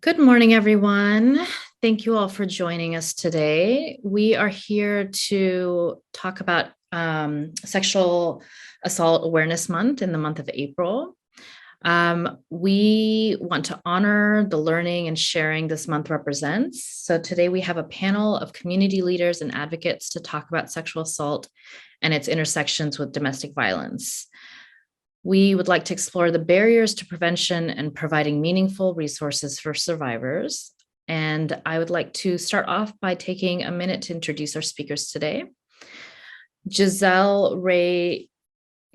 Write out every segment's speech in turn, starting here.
Good morning, everyone. Thank you all for joining us today. We are here to talk about Sexual Assault Awareness Month in the month of April. We want to honor the learning and sharing this month represents. So today we have a panel of community leaders and advocates to talk about sexual assault and its intersections with domestic violence. We would like to explore the barriers to prevention and providing meaningful resources for survivors. And I would like to start off by taking a minute to introduce our speakers today. Jizelle Ray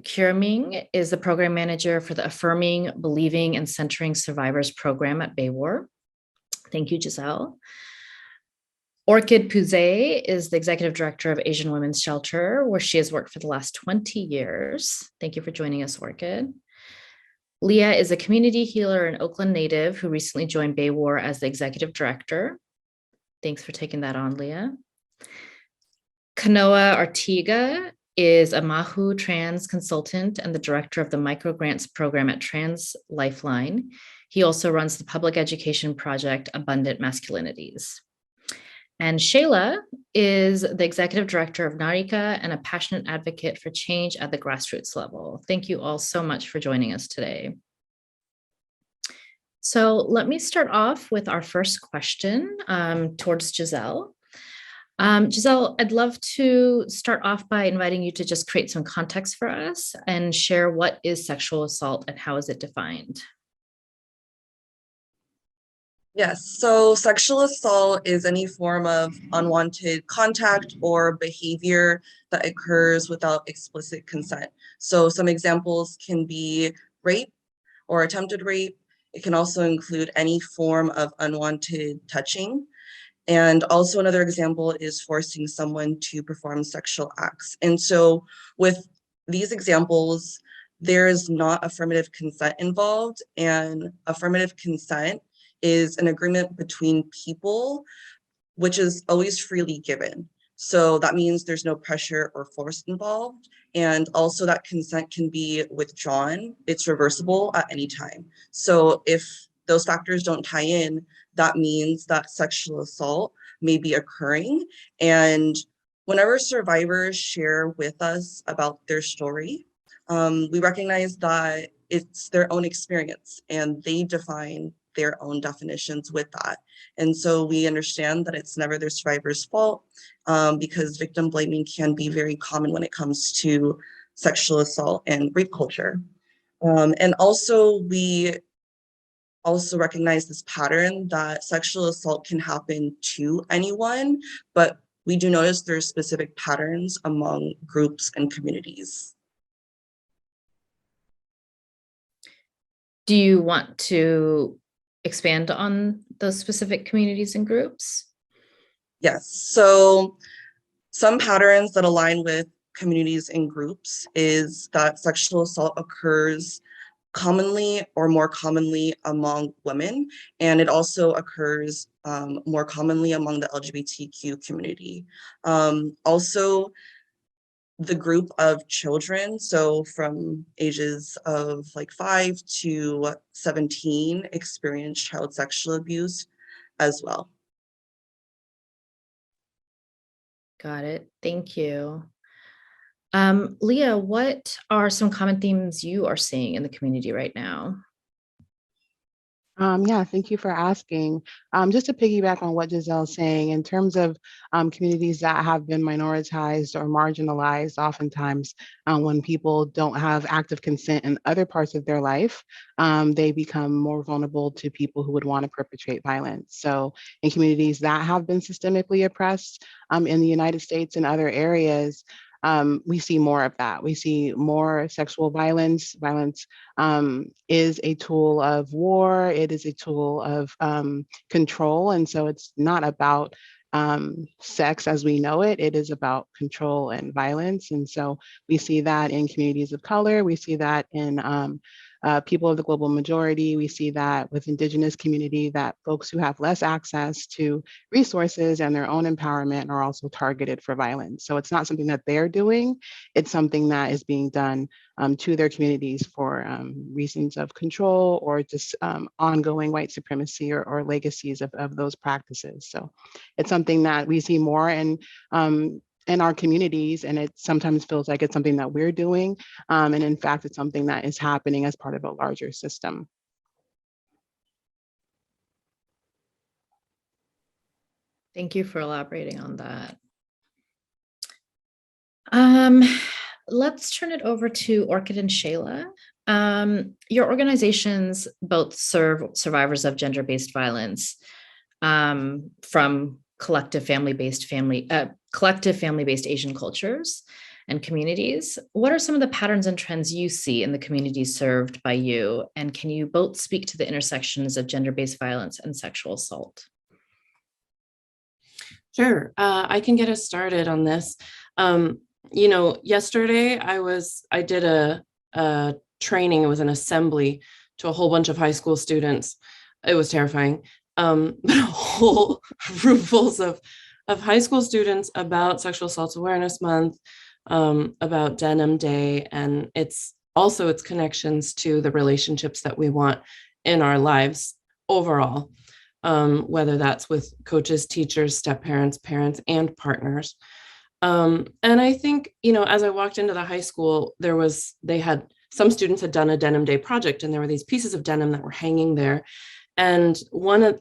Curameng is the program manager for the Affirming, Believing, and Centering Survivors program at BAWAR. Thank you, Jizelle. Orchid Pusey is the executive director of Asian Women's Shelter, where she has worked for the last 20 years. Thank you for joining us, Orchid. Leah is a community healer and Oakland native who recently joined BAWAR as the executive director. Thanks for taking that on, Leah. Kanoa Arteaga is a Mahu trans consultant and the director of the microgrants program at Trans Lifeline. He also runs the public education project Abundant Masculinities. And Shailaja is the executive director of Narika and a passionate advocate for change at the grassroots level. Thank you all so much for joining us today. So let me start off with our first question towards Jizelle. Jizelle, I'd love to start off by inviting you to just create some context for us and share what is sexual assault and how is it defined? Yes, so sexual assault is any form of unwanted contact or behavior that occurs without explicit consent. So some examples can be rape or attempted rape. It can also include any form of unwanted touching. And also another example is forcing someone to perform sexual acts. And so with these examples, there is not affirmative consent involved, and affirmative consent is an agreement between people, which is always freely given. So that means there's no pressure or force involved. And also that consent can be withdrawn. It's reversible at any time. So if those factors don't tie in, that means that sexual assault may be occurring. And whenever survivors share with us about their story, we recognize that it's their own experience and they define their own definitions with that. And so we understand that it's never the survivor's fault because victim blaming can be very common when it comes to sexual assault and rape culture. And also we also recognize this pattern that sexual assault can happen to anyone, but we do notice there's specific patterns among groups and communities. Do you want to expand on those specific communities and groups? Yes, so some patterns that align with communities and groups is that sexual assault occurs commonly or more commonly among women, and it also occurs more commonly among the LGBTQ community. Also, the group of children, so from ages of like 5 to 17, experience child sexual abuse as well. Got it. Thank you. Leah, what are some common themes you are seeing in the community right now? Yeah, thank you for asking. Just to piggyback on what Jizelle's saying, in terms of communities that have been minoritized or marginalized, oftentimes when people don't have active consent in other parts of their life, they become more vulnerable to people who would want to perpetrate violence. So in communities that have been systemically oppressed in the United States and other areas, we see more of that. We see more sexual violence. Violence is a tool of war. It is a tool of control. And so it's not about sex as we know it. It is about control and violence. And so we see that in communities of color. We see that in people of the global majority. We see that with Indigenous community, that folks who have less access to resources and their own empowerment are also targeted for violence. So it's not something that they're doing, it's something that is being done to their communities for reasons of control or just ongoing white supremacy or legacies of those practices. So it's something that we see more in our communities, and it sometimes feels like it's something that we're doing. And in fact, it's something that is happening as part of a larger system. Thank you for elaborating on that. Let's turn it over to Orchid and Shayla. Your organizations both serve survivors of gender-based violence from collective family-based Asian cultures and communities. What are some of the patterns and trends you see in the communities served by you? And can you both speak to the intersections of gender-based violence and sexual assault? Sure, I can get us started on this. Yesterday I did a training. It was an assembly to a whole bunch of high school students. It was terrifying. But a whole room full of high school students about Sexual Assault Awareness Month, about Denim Day, and its connections to the relationships that we want in our lives overall, whether that's with coaches, teachers, step-parents, parents, and partners. And I think, as I walked into the high school, some students had done a Denim Day project, and there were these pieces of denim that were hanging there. And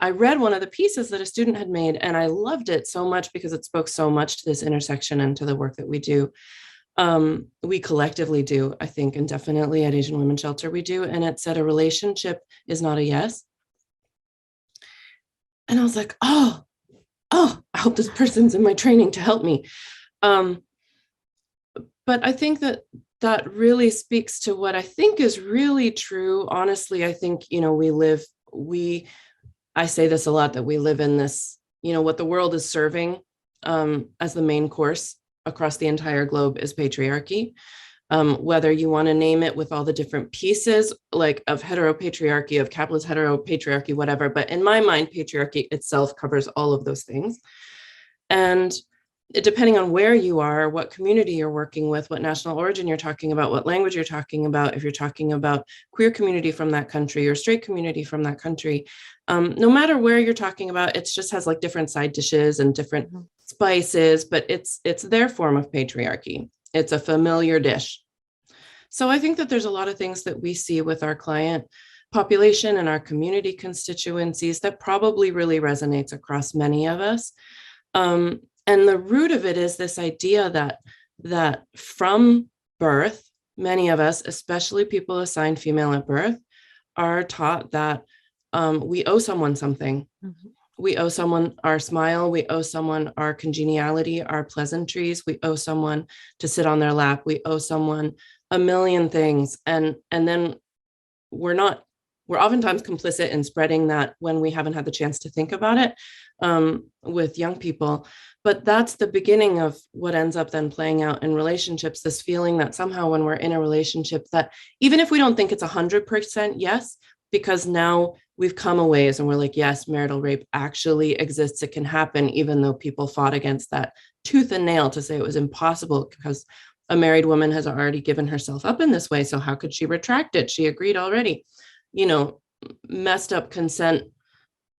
I read one of the pieces that a student had made, and I loved it so much because it spoke so much to this intersection and to the work that we do. We collectively do, I think, and definitely at Asian Women's Shelter we do. And it said, a relationship is not a yes. And I was like, oh, I hope this person's in my training to help me. But I think that really speaks to what I think is really true. Honestly, I think, I say this a lot, that we live in this, what the world is serving as the main course across the entire globe is patriarchy. Whether you want to name it with all the different pieces, like of heteropatriarchy, of capitalist heteropatriarchy, whatever. But in my mind, patriarchy itself covers all of those things. And depending on where you are, what community you're working with, what national origin you're talking about, what language you're talking about, if you're talking about queer community from that country or straight community from that country, no matter where you're talking about, it just has like different side dishes and different spices, but it's their form of patriarchy. It's a familiar dish. So I think that there's a lot of things that we see with our client population and our community constituencies that probably really resonates across many of us. And the root of it is this idea that from birth, many of us, especially people assigned female at birth, are taught that we owe someone something. Mm-hmm. We owe someone our smile. We owe someone our congeniality, our pleasantries. We owe someone to sit on their lap. We owe someone a million things. And then we're oftentimes complicit in spreading that when we haven't had the chance to think about it with young people. But that's the beginning of what ends up then playing out in relationships, this feeling that somehow when we're in a relationship, that even if we don't think it's 100% yes, because now we've come a ways and we're like, yes, marital rape actually exists. It can happen, even though people fought against that tooth and nail to say it was impossible because a married woman has already given herself up in this way. So how could she retract it? She agreed already. Messed up consent,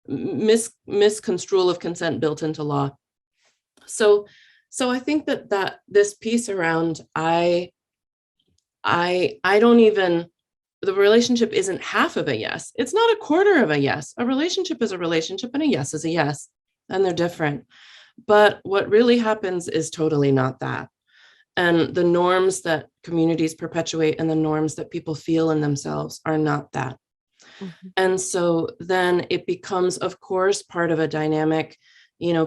misconstrual of consent built into law. So I think that this piece around I don't even, the relationship isn't half of a yes. It's not a quarter of a yes. A relationship is a relationship and a yes is a yes, and they're different. But what really happens is totally not that. And the norms that communities perpetuate and the norms that people feel in themselves are not that. Mm-hmm. And so then it becomes, of course, part of a dynamic.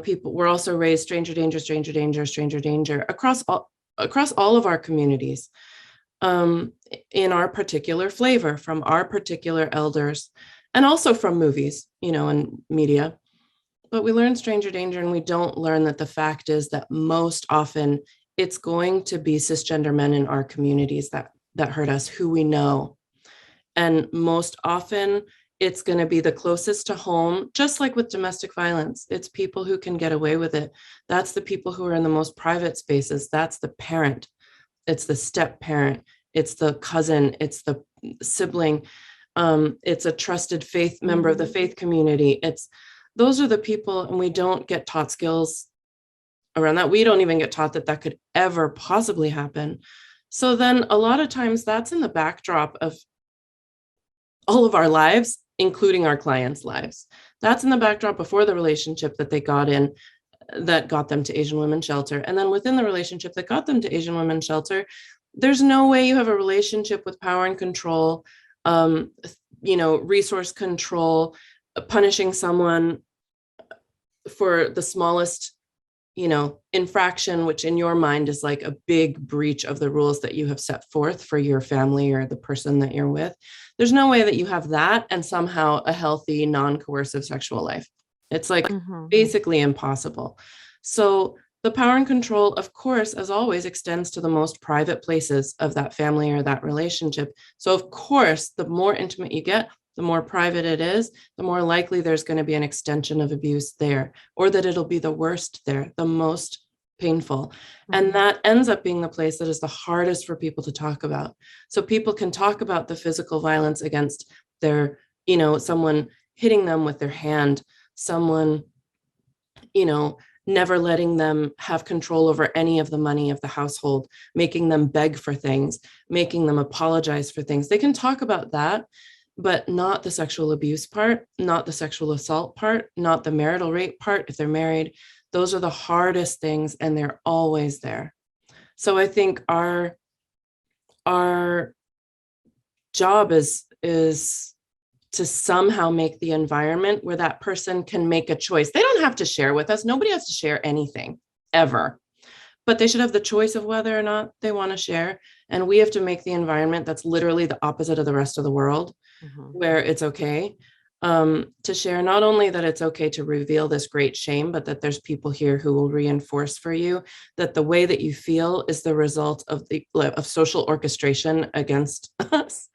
People, we're also raised stranger danger, stranger danger, stranger danger across all of our communities. In our particular flavor, from our particular elders, and also from movies, and media. But we learn stranger danger, and we don't learn that the fact is that most often it's going to be cisgender men in our communities that hurt us, who we know. And most often it's going to be the closest to home, just like with domestic violence. It's people who can get away with it. That's the people who are in the most private spaces. That's the parent. It's the step parent. It's the cousin. It's the sibling. It's a trusted faith member of the faith community. Those are the people, and we don't get taught skills around that. We don't even get taught that could ever possibly happen. So then a lot of times that's in the backdrop of all of our lives, including our clients' lives. That's in the backdrop before the relationship that they got in, that got them to Asian Women's Shelter. And then within the relationship that got them to Asian Women's Shelter, there's no way you have a relationship with power and control, resource control, punishing someone for the smallest, infraction, which in your mind is like a big breach of the rules that you have set forth for your family or the person that you're with. There's no way that you have that and somehow a healthy, non-coercive sexual life. It's like basically impossible. So the power and control, of course, as always, extends to the most private places of that family or that relationship. So of course, the more intimate you get, the more private it is, the more likely there's going to be an extension of abuse there, or that it'll be the worst there, the most painful. And that ends up being the place that is the hardest for people to talk about. So people can talk about the physical violence against their, someone hitting them with their hand, someone, never letting them have control over any of the money of the household, making them beg for things, making them apologize for things. They can talk about that, but not the sexual abuse part, not the sexual assault part, not the marital rape part if they're married. Those are the hardest things, and they're always there. So I think our job is to somehow make the environment where that person can make a choice. They don't have to share with us. Nobody has to share anything ever, but they should have the choice of whether or not they want to share. And we have to make the environment that's literally the opposite of the rest of the world, where it's okay to share. Not only that it's okay to reveal this great shame, but that there's people here who will reinforce for you that the way that you feel is the result of social orchestration against us,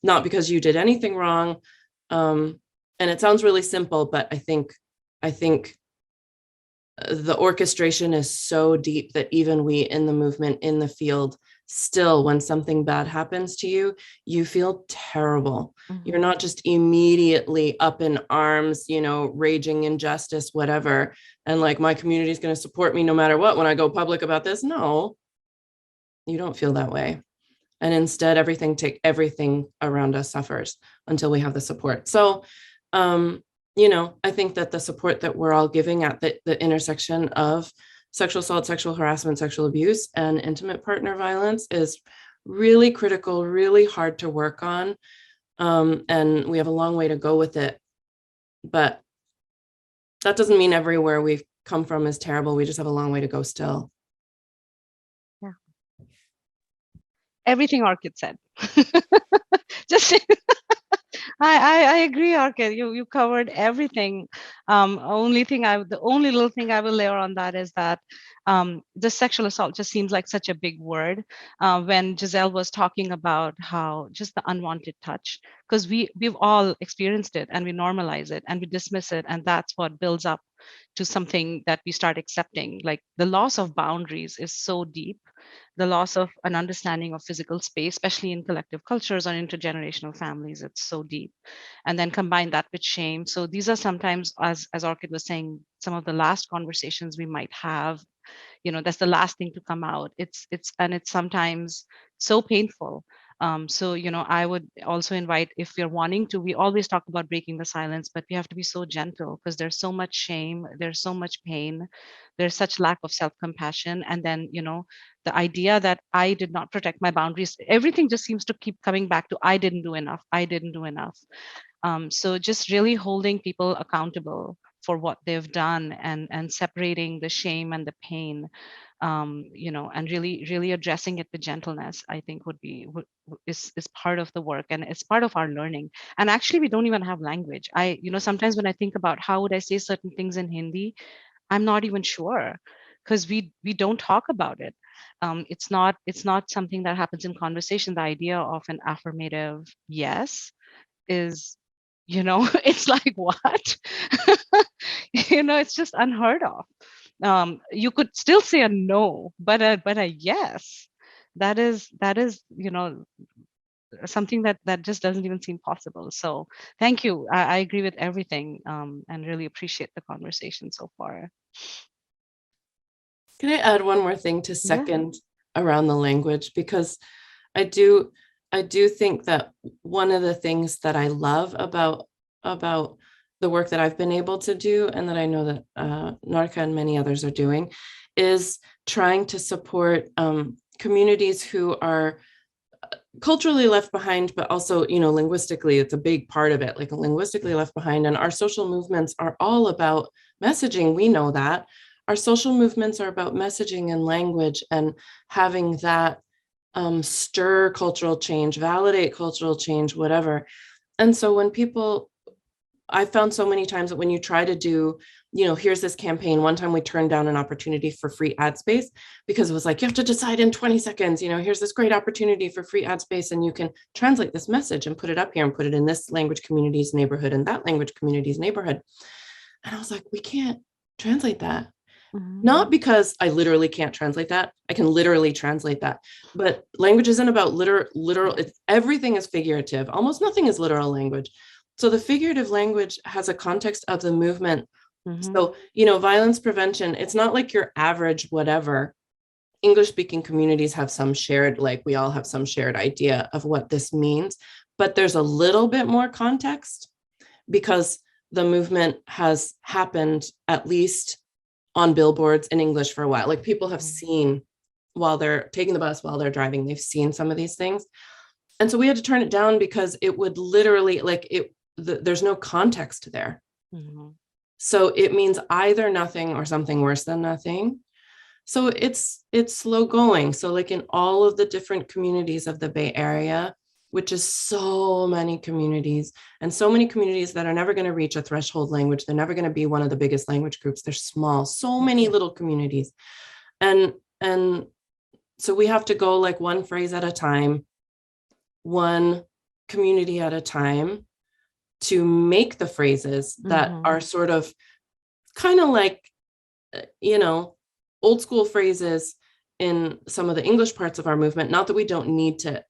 not because you did anything wrong. And it sounds really simple, but I think the orchestration is so deep that even we in the movement, in the field, still, when something bad happens to you, you feel terrible. You're not just immediately up in arms, raging injustice, whatever. And like, my community is going to support me no matter what when I go public about this. No, you don't feel that way. And instead, everything around us suffers until we have the support. So, I think that the support that we're all giving at the intersection of sexual assault, sexual harassment, sexual abuse, and intimate partner violence is really critical, really hard to work on. And we have a long way to go with it. But that doesn't mean everywhere we've come from is terrible. We just have a long way to go still. Yeah. Everything Orchid said. Just I agree, Orchid. You covered everything. The only little thing I will layer on that is that the sexual assault just seems like such a big word. When Jizelle was talking about how just the unwanted touch, because we've all experienced it and we normalize it and we dismiss it, and that's what builds up to something that we start accepting. Like the loss of boundaries is so deep. The loss of an understanding of physical space, especially in collective cultures or intergenerational families, it's so deep. And then combine that with shame. So these are sometimes, as Orchid was saying, some of the last conversations we might have. That's the last thing to come out. It's sometimes so painful. So, I would also invite, if you're wanting to, we always talk about breaking the silence, but we have to be so gentle because there's so much shame, there's so much pain, there's such lack of self-compassion. And then, the idea that I did not protect my boundaries, everything just seems to keep coming back to, I didn't do enough. So just really holding people accountable for what they've done and separating the shame and the pain, and really addressing it with gentleness, I think is part of the work, and it's part of our learning. And actually, we don't even have language. Sometimes when I think about how would I say certain things in Hindi, I'm not even sure, because we don't talk about it. It's not something that happens in conversation. The idea of an affirmative yes is, it's like, what? It's just unheard of. You could still say a no, but a yes, that is something that just doesn't even seem possible. So thank you. I agree with everything, and really appreciate the conversation so far. Can I add one more thing to Yeah. second around the language? Because I do think that one of the things that I love about the work that I've been able to do, and that I know that Narika and many others are doing, is trying to support communities who are culturally left behind, but also, linguistically, it's a big part of it, like linguistically left behind. And our social movements are all about messaging. We know that. Our social movements are about messaging and language, and having that stir cultural change, validate cultural change, whatever. And so when people, I found so many times that when you try to do, here's this campaign. One time we turned down an opportunity for free ad space because it was like, you have to decide in 20 seconds, here's this great opportunity for free ad space, and you can translate this message and put it up here and put it in this language community's neighborhood and that language community's neighborhood. And I was like, we can't translate that. Mhm. Not because I literally can't translate that. I can literally translate that. But language isn't about literal. Everything is figurative. Almost nothing is literal language. So the figurative language has a context of the movement. Mhm. So, violence prevention, it's not like your average whatever. English speaking communities have some shared, like we all have some shared idea of what this means, but there's a little bit more context because the movement has happened at least on billboards in English for a while. Like people have seen while they're taking the bus, while they're driving, they've seen some of these things. And so we had to turn it down because it would literally, there's no context there. Mhm. So it means either nothing or something worse than nothing. So it's slow going. So like in all of the different communities of the Bay Area, which is so many communities and so many communities that are never going to reach a threshold language. They're never going to be one of the biggest language groups. They're small, so many little communities. And so we have to go like one phrase at a time, one community at a time, to make the phrases that are sort of kind of like, old school phrases in some of the English parts of our movement. Not that we don't need to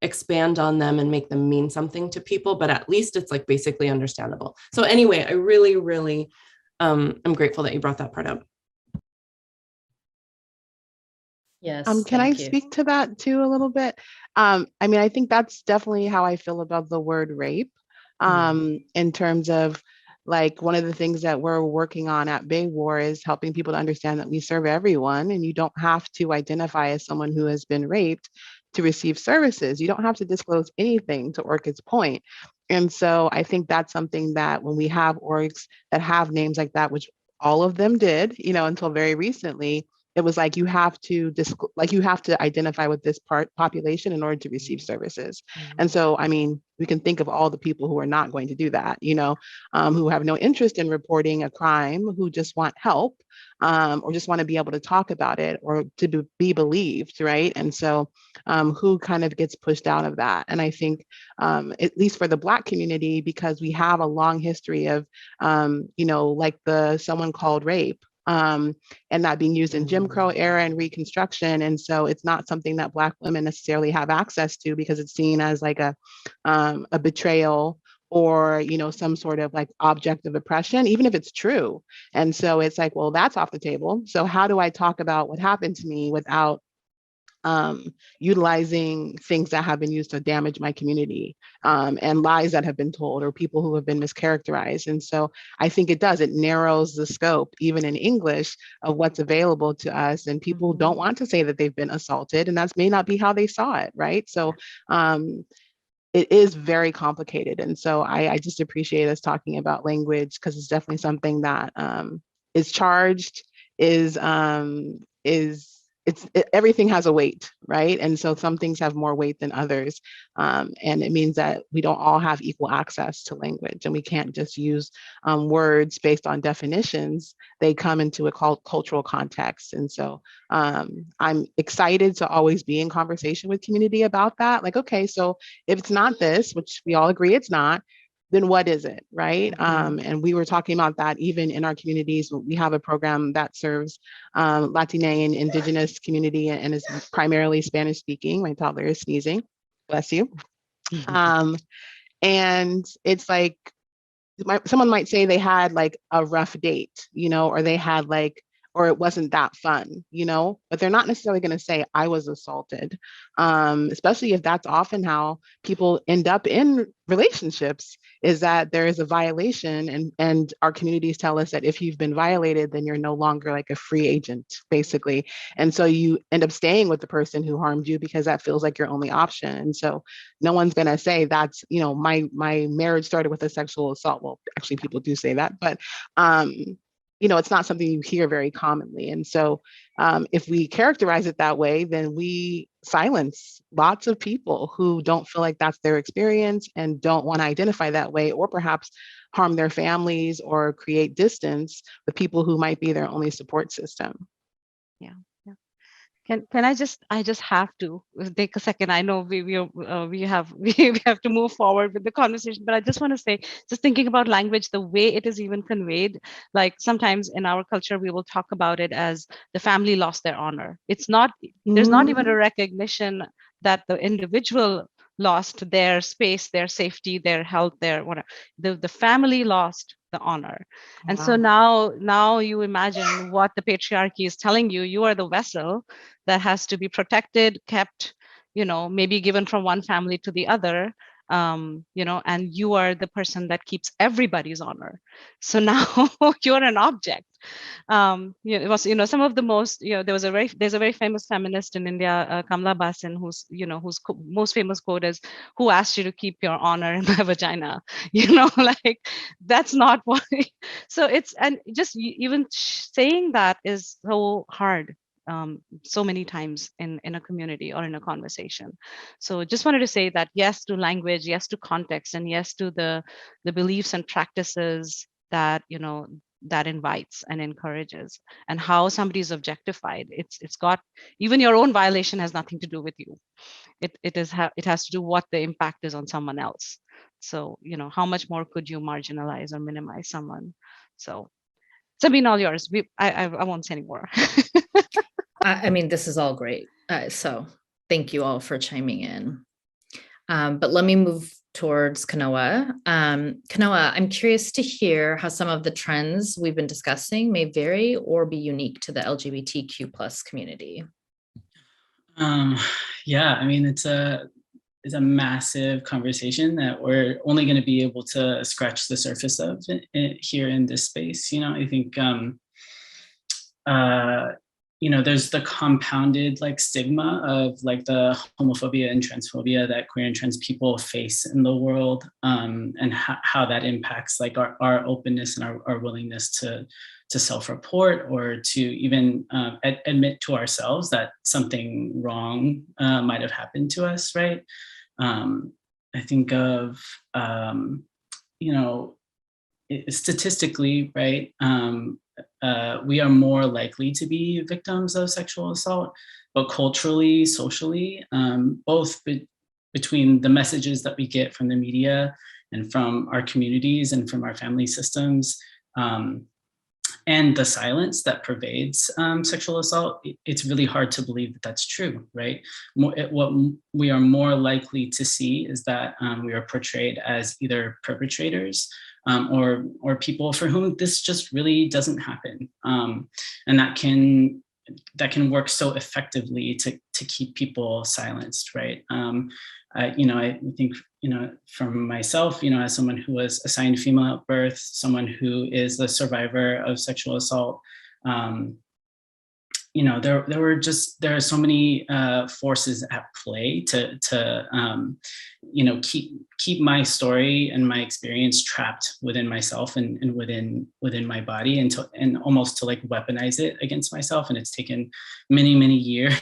expand on them and make them mean something to people, but at least it's like basically understandable. So anyway, I really, really am grateful that you brought that part up. Yes. Can I thank you. speak to that too a little bit? I think that's definitely how I feel about the word rape. In terms of like one of the things that we're working on at BAWAR is helping people to understand that we serve everyone, and you don't have to identify as someone who has been raped to receive services. You don't have to disclose anything, to Orchid's point. And so I think that's something that when we have orgs that have names like that, which all of them did, until very recently, it was like you have to identify with this population in order to receive services. And so, we can think of all the people who are not going to do that, who have no interest in reporting a crime, who just want help, or just want to be able to talk about it or to be believed, right? And so, who kind of gets pushed out of that? And I think, at least for the Black community, because we have a long history of, like the someone called rape, and not being used in Jim Crow era and Reconstruction. And so it's not something that Black women necessarily have access to because it's seen as like a betrayal or, some sort of like object of oppression, even if it's true. And so it's like, well, that's off the table. So how do I talk about what happened to me without utilizing things that have been used to damage my community, and lies that have been told, or people who have been mischaracterized? And so I think it narrows the scope, even in English, of what's available to us. And people don't want to say that they've been assaulted, and that may not be how they saw it, right? So it is very complicated. And so I just appreciate us talking about language, because it's definitely something that is charged, is everything has a weight, right? And so some things have more weight than others. And it means that we don't all have equal access to language, and we can't just use words based on definitions. They come into a cultural context. And so I'm excited to always be in conversation with community about that. Like, okay, so if it's not this, which we all agree it's not, then what is it, right? And we were talking about that even in our communities. We have a program that serves Latina and Indigenous community and is primarily Spanish speaking. My toddler is sneezing, bless you. And it's like, someone might say they had like a rough date, or they had like, or it wasn't that fun, but they're not necessarily going to say I was assaulted, especially if that's often how people end up in relationships, is that there is a violation, and our communities tell us that if you've been violated, then you're no longer like a free agent, basically. And so you end up staying with the person who harmed you because that feels like your only option. And so no one's going to say that's, my marriage started with a sexual assault. Well, actually people do say that, but it's not something you hear very commonly. And so if we characterize it that way, then we silence lots of people who don't feel like that's their experience and don't want to identify that way, or perhaps harm their families or create distance with people who might be their only support system. Yeah. Can I just have to take a second. I know we have to move forward with the conversation, but I just want to say, just thinking about language, the way it is even conveyed, like sometimes in our culture, we will talk about it as the family lost their honor. It's not, there's not even a recognition that the individual lost their space, their safety, their health, their whatever. The family lost the honor. And so now you imagine what the patriarchy is telling you. You are the vessel that has to be protected, kept, maybe given from one family to the other, and you are the person that keeps everybody's honor. So now you're an object. It was, some of the most, there's a very famous feminist in India, Kamala Basin, whose most famous quote is, "Who asked you to keep your honor in my vagina?" Like that's not what. So it's, and just even saying that is so hard. So many times in a community or in a conversation. So just wanted to say that yes to language, yes to context, and yes to the beliefs and practices that that invites and encourages, and how somebody is objectified. It's got, even your own violation has nothing to do with you. It has to do what the impact is on someone else. So how much more could you marginalize or minimize someone? So Sabeen, all yours. I won't say any more. I mean, this is all great. So thank you all for chiming in. But let me move towards Kanoa. Kanoa, I'm curious to hear how some of the trends we've been discussing may vary or be unique to the LGBTQ plus community. Yeah, I mean, it's a massive conversation that we're only going to be able to scratch the surface of here in this space. I think there's the compounded like stigma of like the homophobia and transphobia that queer and trans people face in the world, and how that impacts like our openness and our willingness to self-report, or to even admit to ourselves that something wrong might have happened to us, right? I think of, statistically, right, we are more likely to be victims of sexual assault, but culturally, socially, both between the messages that we get from the media and from our communities and from our family systems, and the silence that pervades sexual assault, it's really hard to believe that that's true, right? What we are more likely to see is that we are portrayed as either perpetrators or people for whom this just really doesn't happen, and that can work so effectively to keep people silenced, right? I think, from myself, as someone who was assigned female at birth, someone who is the survivor of sexual assault, there are so many forces at play to keep my story and my experience trapped within myself and within my body, and almost to like weaponize it against myself. And it's taken many years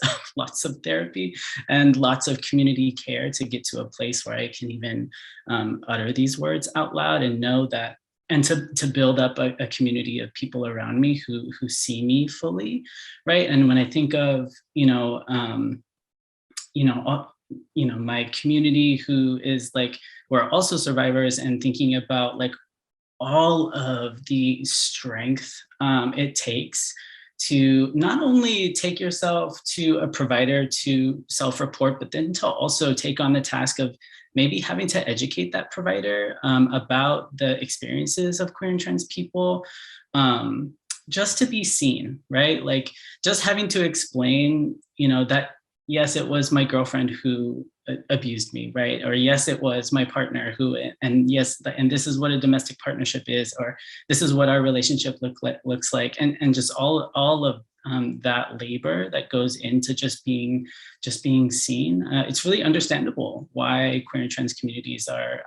of lots of therapy and lots of community care to get to a place where I can even utter these words out loud and know that, and to build up a community of people around me who see me fully, right? And when I think of my community who is like, who are also survivors, and thinking about like all of the strength it takes to not only take yourself to a provider to self-report, but then to also take on the task of maybe having to educate that provider about the experiences of queer and trans people, just to be seen, right? Like just having to explain, that yes, it was my girlfriend who abused me, right? Or yes, it was my partner who, and yes, and this is what a domestic partnership is, or this is what our relationship looks like, and just all of that labor that goes into just being seen. It's really understandable why queer and trans communities are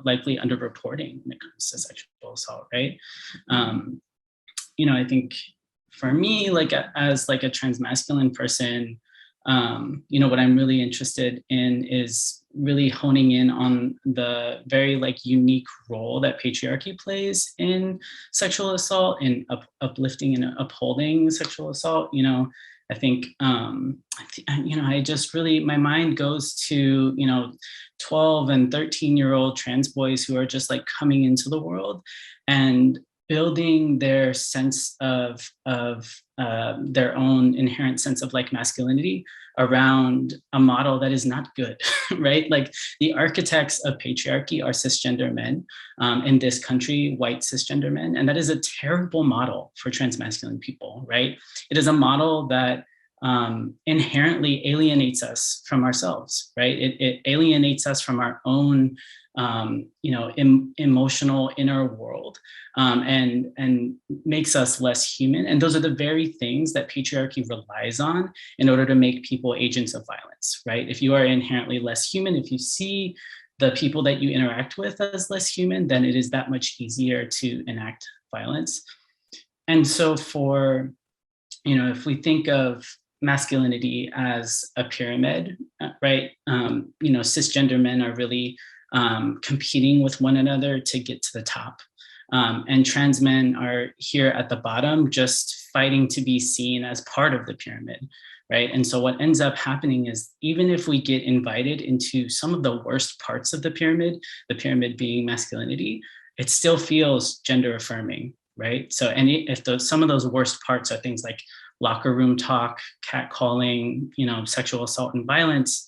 likely underreporting when it comes to sexual assault, right? I think for me, like as like a trans masculine person, what I'm really interested in is really honing in on the very like unique role that patriarchy plays in sexual assault and uplifting and upholding sexual assault. I think, I just really, my mind goes to, 12 and 13-year-old trans boys who are just like coming into the world and building their sense of their own inherent sense of like masculinity around a model that is not good, right? Like the architects of patriarchy are cisgender men in this country, white cisgender men. And that is a terrible model for trans masculine people, right? It is a model that inherently alienates us from ourselves, right? It alienates us from our own emotional inner world, and makes us less human. And those are the very things that patriarchy relies on in order to make people agents of violence, right? If you are inherently less human, if you see the people that you interact with as less human, then it is that much easier to enact violence. And so for, if we think of masculinity as a pyramid, right? Cisgender men are really competing with one another to get to the top. And trans men are here at the bottom, just fighting to be seen as part of the pyramid, right? And so what ends up happening is, even if we get invited into some of the worst parts of the pyramid being masculinity, it still feels gender affirming, right? So, and if some of those worst parts are things like locker room talk, catcalling, sexual assault and violence,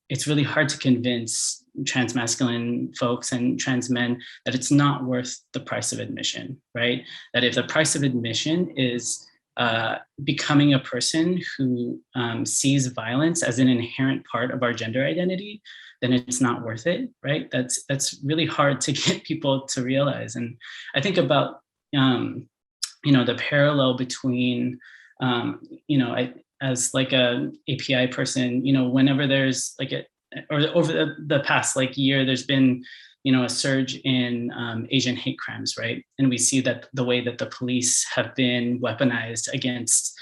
it's really hard to convince trans masculine folks and trans men that it's not worth the price of admission, right? That if the price of admission is becoming a person who sees violence as an inherent part of our gender identity, then it's not worth it, right? That's really hard to get people to realize. And I think about, the parallel between, as like a API person, whenever there's like over the past like year, there's been, a surge in Asian hate crimes, right? And we see that the way that the police have been weaponized against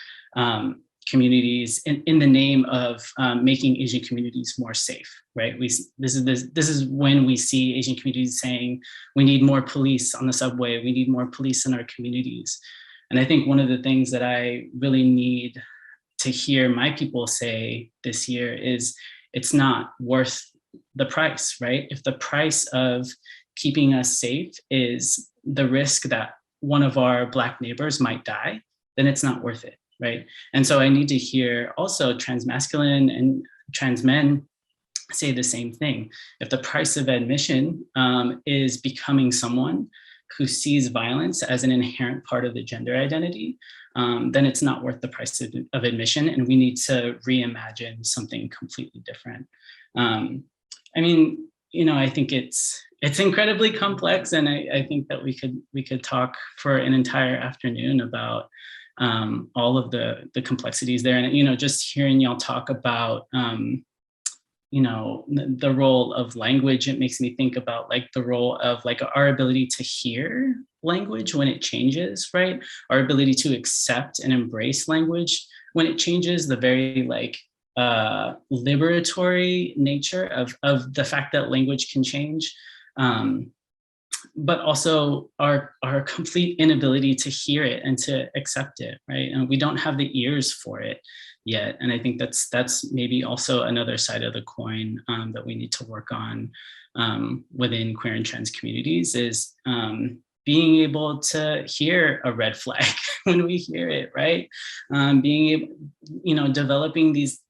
communities in the name of making Asian communities more safe, right? This is when we see Asian communities saying, we need more police on the subway, we need more police in our communities. And I think one of the things that I really need to hear my people say this year is, it's not worth the price, right? If the price of keeping us safe is the risk that one of our Black neighbors might die, then it's not worth it, right? And so I need to hear also trans masculine and trans men say the same thing. If the price of admission is becoming someone who sees violence as an inherent part of the gender identity, then it's not worth the price of admission, and we need to reimagine something completely different. I think it's incredibly complex, and I think that we could talk for an entire afternoon about all of the complexities there. And, you know, just hearing y'all talk about, you know, the role of language, it makes me think about like the role of like our ability to hear language when it changes, right? Our ability to accept and embrace language when it changes, the very like liberatory nature of the fact that language can change. But also our complete inability to hear it and to accept it, right? And we don't have the ears for it yet. And I think that's maybe also another side of the coin that we need to work on within queer and trans communities is being able to hear a red flag when we hear it, right? Being able, you know, developing these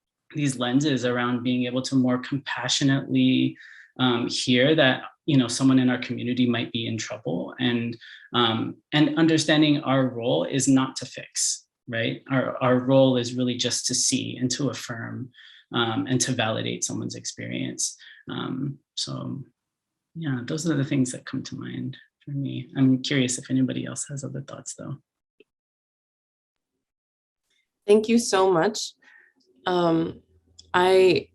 lenses around being able to more compassionately hear that, you know, someone in our community might be in trouble, and understanding our role is not to fix, right? Our role is really just to see and to affirm and to validate someone's experience. So yeah, those are the things that come to mind for me. I'm curious if anybody else has other thoughts though. Thank you so much. I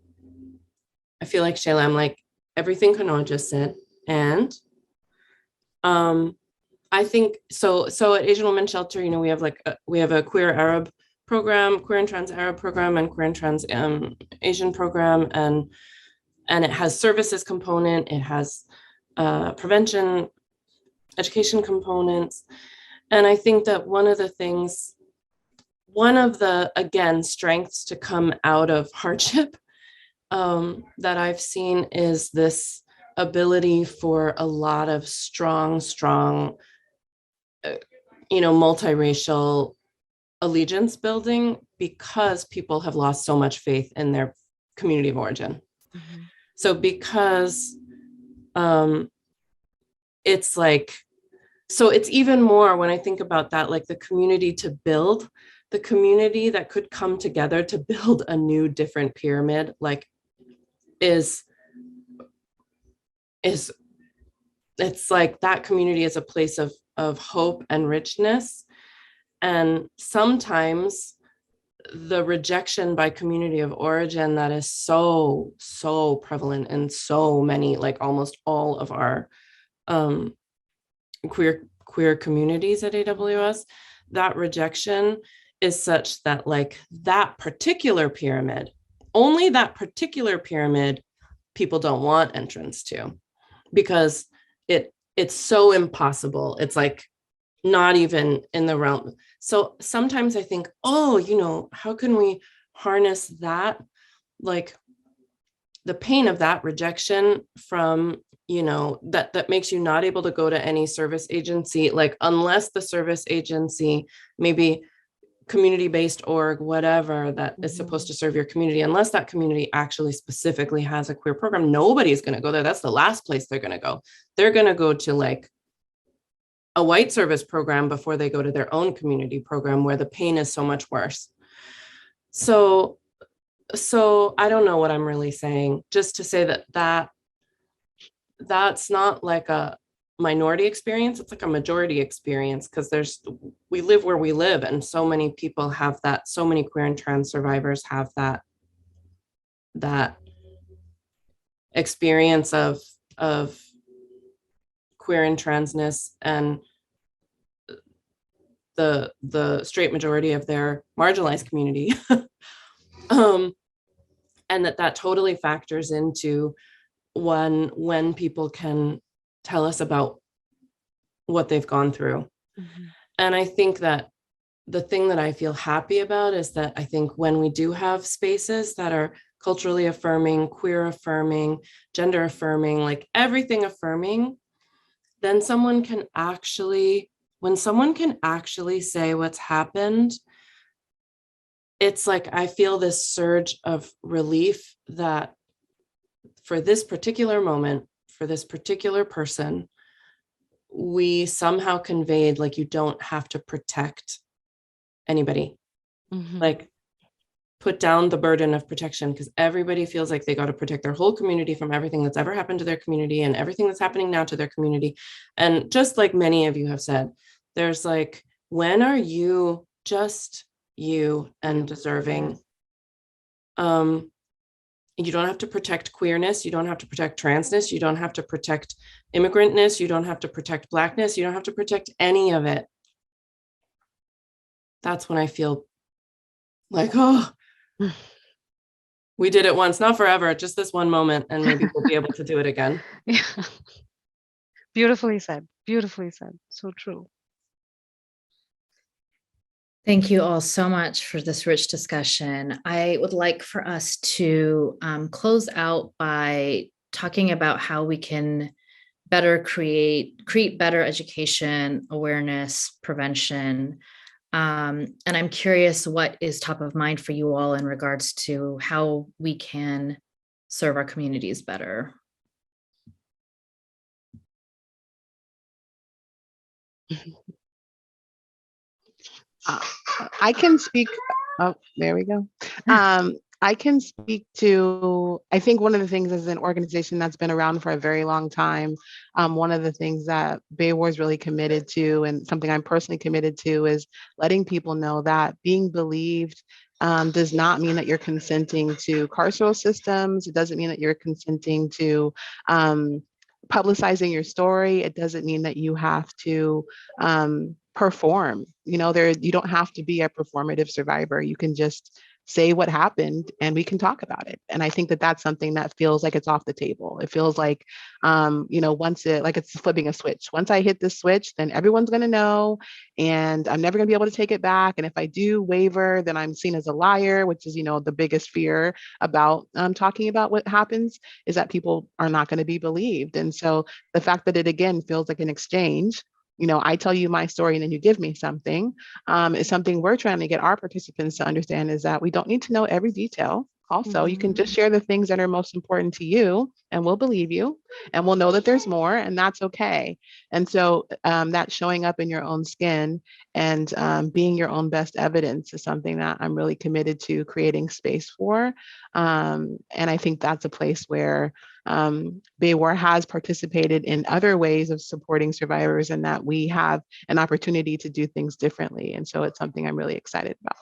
feel like Shayla, I'm like everything Kanoa just said. And I think so at Asian Women's Shelter, you know, we have a queer Arab program, queer and trans Arab program, and queer and trans Asian program, and it has services component, it has prevention, education components. And I think that one of the again strengths to come out of hardship that I've seen is this ability for a lot of strong, you know, multiracial allegiance building, because people have lost so much faith in their community of origin. Mm-hmm. So because it's like, so it's even more when I think about that, like the community to build, the community that could come together to build a new, different pyramid, like is it's like that community is a place of hope and richness. And sometimes the rejection by community of origin that is so prevalent in so many, like almost all of our queer communities at AWS, that rejection is such that like that particular pyramid, only that particular pyramid, people don't want entrance to, because it's so impossible. It's like not even in the realm. So sometimes I think, oh, you know, how can we harness that, like the pain of that rejection from, you know, that makes you not able to go to any service agency, like unless the service agency, maybe community-based org, whatever, that is supposed to serve your community, unless that community actually specifically has a queer program, nobody's going to go there. That's the last place they're going to go. They're going to go to like a white service program before they go to their own community program, where the pain is so much worse. So I don't know what I'm really saying, just to say that's not like a minority experience, it's like a majority experience, because we live where we live, and so many people have that, so many queer and trans survivors have that experience of queer and transness, and the straight majority of their marginalized community. And that totally factors into when people can tell us about what they've gone through. Mm-hmm. And I think that the thing that I feel happy about is that I think when we do have spaces that are culturally affirming, queer affirming, gender affirming, like everything affirming, then when someone can actually say what's happened, it's like I feel this surge of relief that for this particular moment, for this particular person, we somehow conveyed, like, you don't have to protect anybody. Mm-hmm. Like, put down the burden of protection, because everybody feels like they got to protect their whole community from everything that's ever happened to their community and everything that's happening now to their community. And just like many of you have said, there's like, when are you just you and deserving. You don't have to protect queerness. You don't have to protect transness. You don't have to protect immigrantness. You don't have to protect Blackness. You don't have to protect any of it. That's when I feel like, oh, we did it once, not forever, just this one moment, and maybe we'll be able to do it again. Yeah. Beautifully said. Beautifully said. So true. Thank you all so much for this rich discussion. I would like for us to close out by talking about how we can better create better education, awareness, prevention. And I'm curious what is top of mind for you all in regards to how we can serve our communities better. I can speak. Oh, there we go. I can speak to, I think one of the things as an organization that's been around for a very long time, one of the things that BAWAR is really committed to, and something I'm personally committed to, is letting people know that being believed does not mean that you're consenting to carceral systems. It doesn't mean that you're consenting to publicizing your story. It doesn't mean that you have to perform. You know, you don't have to be a performative survivor. You can just say what happened and we can talk about it. And I think that that's something that feels like it's off the table. It feels like, once like it's flipping a switch. Once I hit this switch, then everyone's going to know, and I'm never going to be able to take it back. And if I do waver, then I'm seen as a liar, which is, the biggest fear about talking about what happens, is that people are not going to be believed. And so the fact that it, again, feels like an exchange, I tell you my story and then you give me something, is something we're trying to get our participants to understand, is that we don't need to know every detail. Also, you can just share the things that are most important to you and we'll believe you and we'll know that there's more, and that's okay. And so that showing up in your own skin and being your own best evidence is something that I'm really committed to creating space for. And I think that's a place where BAWAR has participated in other ways of supporting survivors, and that we have an opportunity to do things differently. And so it's something I'm really excited about.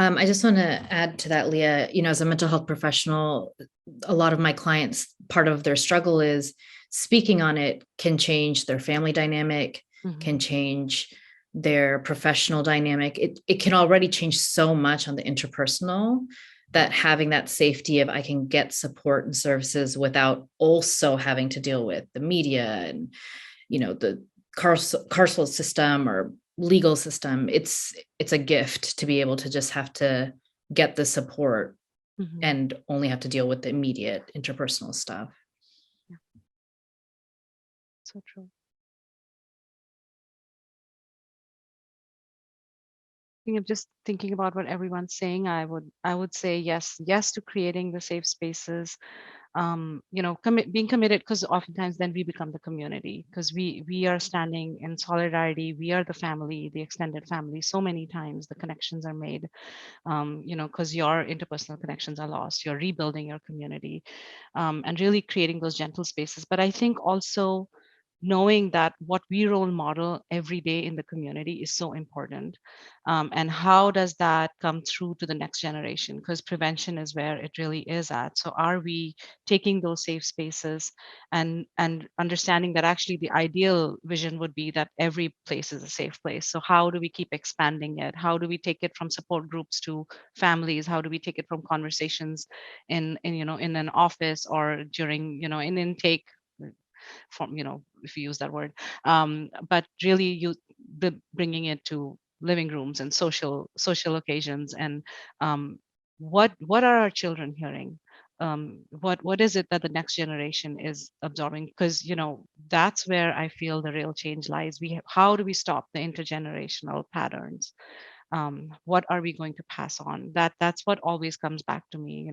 I just want to add to that, Leah, as a mental health professional, a lot of my clients, part of their struggle is speaking on it can change their family dynamic, can change their professional dynamic. It can already change so much on the interpersonal, that having that safety of I can get support and services without also having to deal with the media and, the carceral system or legal system. It's a gift to be able to just have to get the support and only have to deal with the immediate interpersonal stuff. Yeah. So true. I'm just thinking about what everyone's saying. I would say yes to creating the safe spaces. Being committed, because oftentimes then we become the community, because we are standing in solidarity. We are the family, the extended family. So many times the connections are made, because your interpersonal connections are lost. You're rebuilding your community, and really creating those gentle spaces. But I think also knowing that what we role model every day in the community is so important. And how does that come through to the next generation? Because prevention is where it really is at. So are we taking those safe spaces and understanding that actually the ideal vision would be that every place is a safe place? So how do we keep expanding it? How do we take it from support groups to families? How do we take it from conversations in an office or during, an intake, from, if you use that word, but really bringing it to living rooms and social occasions. And what are our children hearing? What is it that the next generation is absorbing? Because that's where I feel the real change lies. How do we stop the intergenerational patterns? What are we going to pass on? That's what always comes back to me.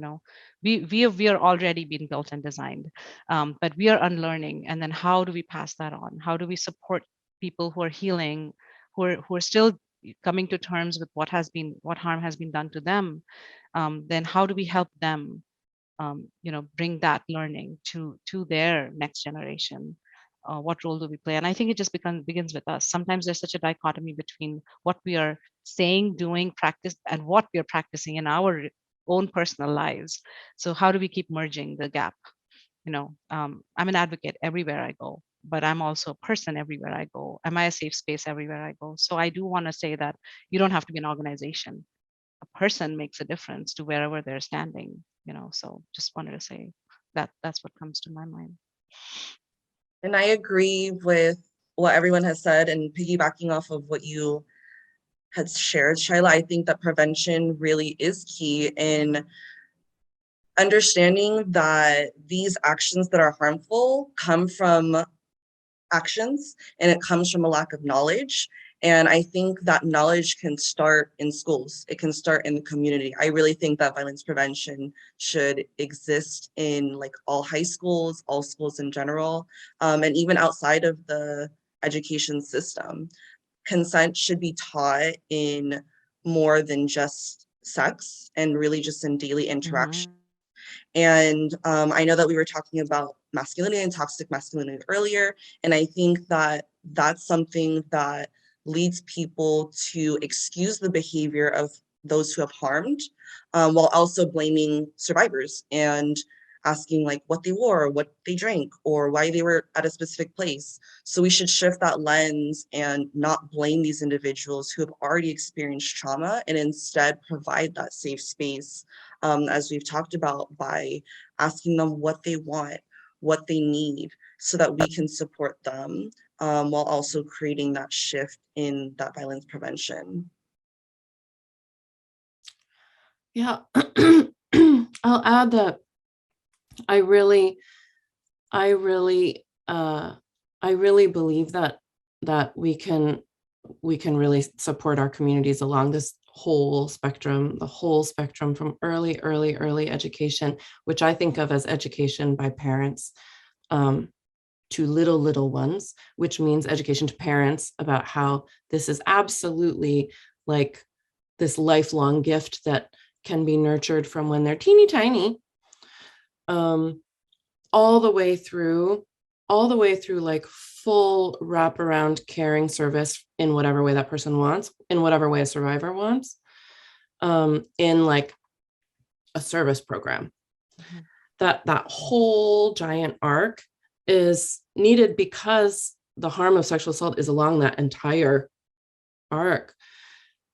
We are already being built and designed, but we are unlearning. And then how do we pass that on? How do we support people who are healing, who are still coming to terms with what harm has been done to them? Then how do we help them bring that learning to their next generation? what role do we play? And I think it just begins with us. Sometimes there's such a dichotomy between what we are saying, doing, practice, and what we are practicing in our own personal lives. So how do we keep merging the gap? I'm an advocate everywhere I go, but I'm also a person everywhere I go. Am I a safe space everywhere I go? So I do want to say that you don't have to be an organization. A person makes a difference to wherever they're standing, so just wanted to say that that's what comes to my mind. And I agree with what everyone has said, and piggybacking off of what you had shared, Shaila, I think that prevention really is key in understanding that these actions that are harmful come from actions, and it comes from a lack of knowledge. And I think that knowledge can start in schools. It can start in the community. I really think that violence prevention should exist in like all high schools, all schools in general, and even outside of the education system. Consent should be taught in more than just sex, and really just in daily interaction. And I know that we were talking about masculinity and toxic masculinity earlier, and I think that that's something that leads people to excuse the behavior of those who have harmed, while also blaming survivors and asking like what they wore, what they drank, or why they were at a specific place. So we should shift that lens and not blame these individuals who have already experienced trauma, and instead provide that safe space, as we've talked about, by asking them what they want, what they need, so that we can support them, while also creating that shift in that violence prevention. Yeah, I'll add that I really believe that we can really support our communities along this whole spectrum, from early education, which I think of as education by parents, to little ones, which means education to parents about how this is absolutely like this lifelong gift that can be nurtured from when they're teeny tiny, all the way through like full wraparound caring service in whatever way that person wants, in whatever way a survivor wants, in like a service program. That whole giant arc is needed because the harm of sexual assault is along that entire arc.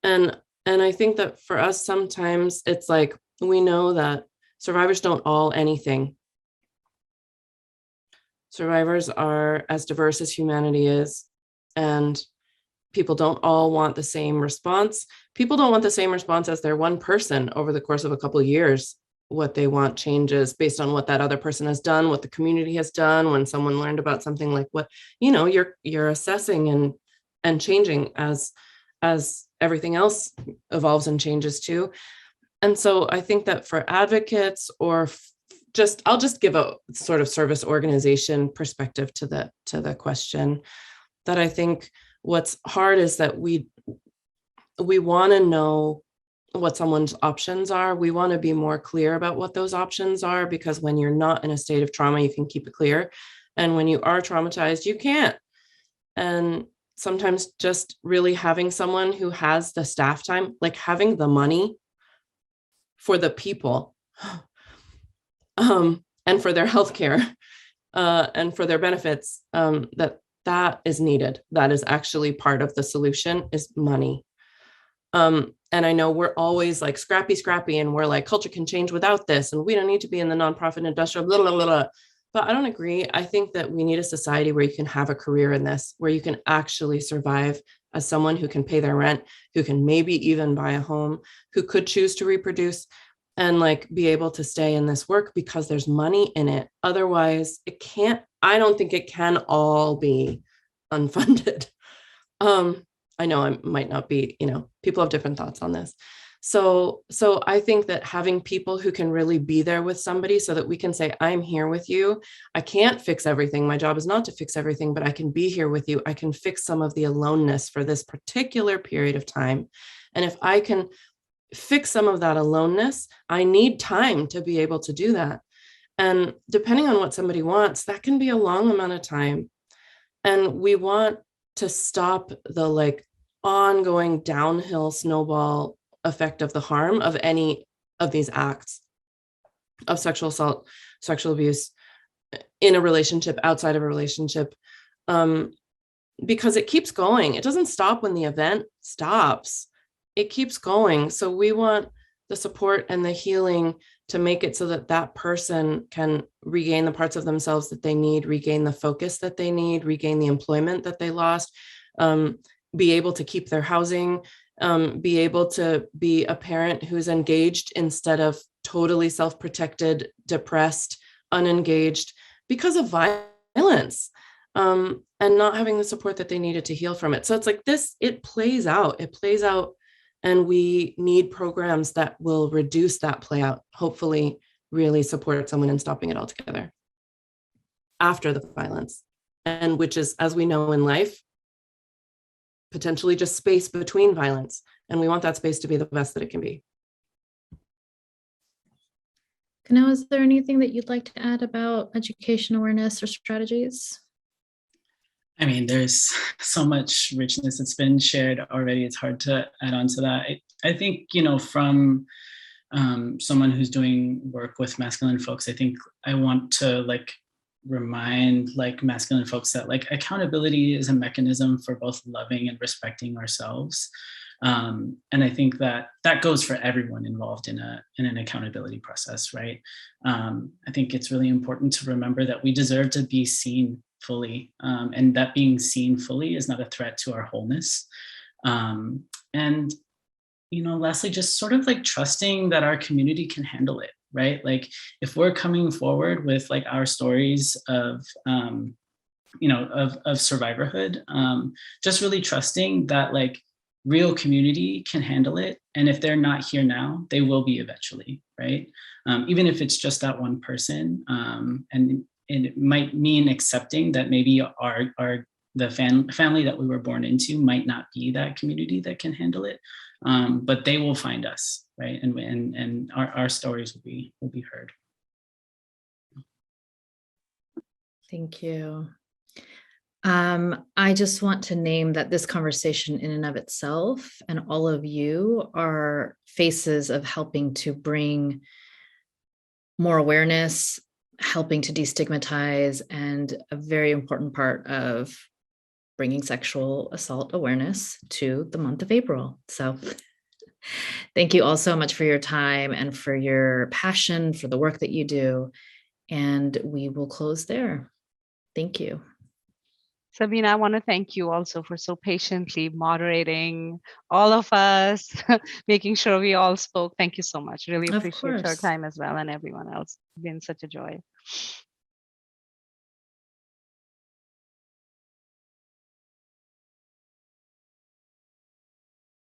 And I think that for us, sometimes it's like, we know that survivors don't all anything. Survivors are as diverse as humanity is, and people don't all want the same response. People don't want the same response as their one person over the course of a couple of years. What they want changes based on what that other person has done, what the community has done. When someone learned about something, like what, you're assessing and changing as everything else evolves and changes too. And so I think that for advocates, or I'll just give a sort of service organization perspective to the question, that I think what's hard is that we want to know what someone's options are. We want to be more clear about what those options are, because when you're not in a state of trauma, you can keep it clear. And when you are traumatized, you can't. And sometimes just really having someone who has the staff time, like having the money for the people, and for their healthcare, and for their benefits, that is needed. That is actually part of the solution, is money. And I know we're always like scrappy, and we're like, culture can change without this, and we don't need to be in the nonprofit industrial, blah, blah, blah, blah. But I don't agree. I think that we need a society where you can have a career in this, where you can actually survive as someone who can pay their rent, who can maybe even buy a home, who could choose to reproduce, and like be able to stay in this work because there's money in it. Otherwise, I don't think it can all be unfunded. I know I might not be, people have different thoughts on this. So I think that having people who can really be there with somebody, so that we can say, I'm here with you. I can't fix everything. My job is not to fix everything, but I can be here with you. I can fix some of the aloneness for this particular period of time. And if I can fix some of that aloneness, I need time to be able to do that. And depending on what somebody wants, that can be a long amount of time. And we want to stop the like ongoing downhill snowball effect of the harm of any of these acts of sexual assault, sexual abuse in a relationship, outside of a relationship, because it keeps going. It doesn't stop when the event stops. It keeps going. So we want the support and the healing to make it so that that person can regain the parts of themselves that they need, regain the focus that they need, regain the employment that they lost, be able to keep their housing, be able to be a parent who's engaged instead of totally self-protected, depressed, unengaged because of violence, and not having the support that they needed to heal from it. So it's like this, it plays out, and we need programs that will reduce that play out, hopefully really support someone in stopping it altogether after the violence. And which is, as we know in life, potentially just space between violence. And we want that space to be the best that it can be. Kanoa, is there anything that you'd like to add about education awareness or strategies? I mean, there's so much richness that's been shared already. It's hard to add on to that. I think, you know, from someone who's doing work with masculine folks, I think I want to like remind like masculine folks that like accountability is a mechanism for both loving and respecting ourselves. And I think that that goes for everyone involved in an accountability process, right? I think it's really important to remember that we deserve to be seen fully, and that being seen fully is not a threat to our wholeness. And, you know, lastly, just sort of like trusting that our community can handle it, right? Like if we're coming forward with like our stories of, you know, of survivorhood, just really trusting that like real community can handle it. And if they're not here now, they will be eventually, right? Even if it's just that one person, and it might mean accepting that maybe the family that we were born into might not be that community that can handle it, but they will find us, right? And our stories will be heard. Thank you. I just want to name that this conversation in and of itself and all of you are faces of helping to bring more awareness, helping to destigmatize, and a very important part of bringing sexual assault awareness to the month of April. So thank you all so much for your time and for your passion, for the work that you do. And we will close there. Thank you. Sabeen, I want to thank you also for so patiently moderating all of us, making sure we all spoke. Thank you so much. Really appreciate your time as well, and everyone else. It's been such a joy.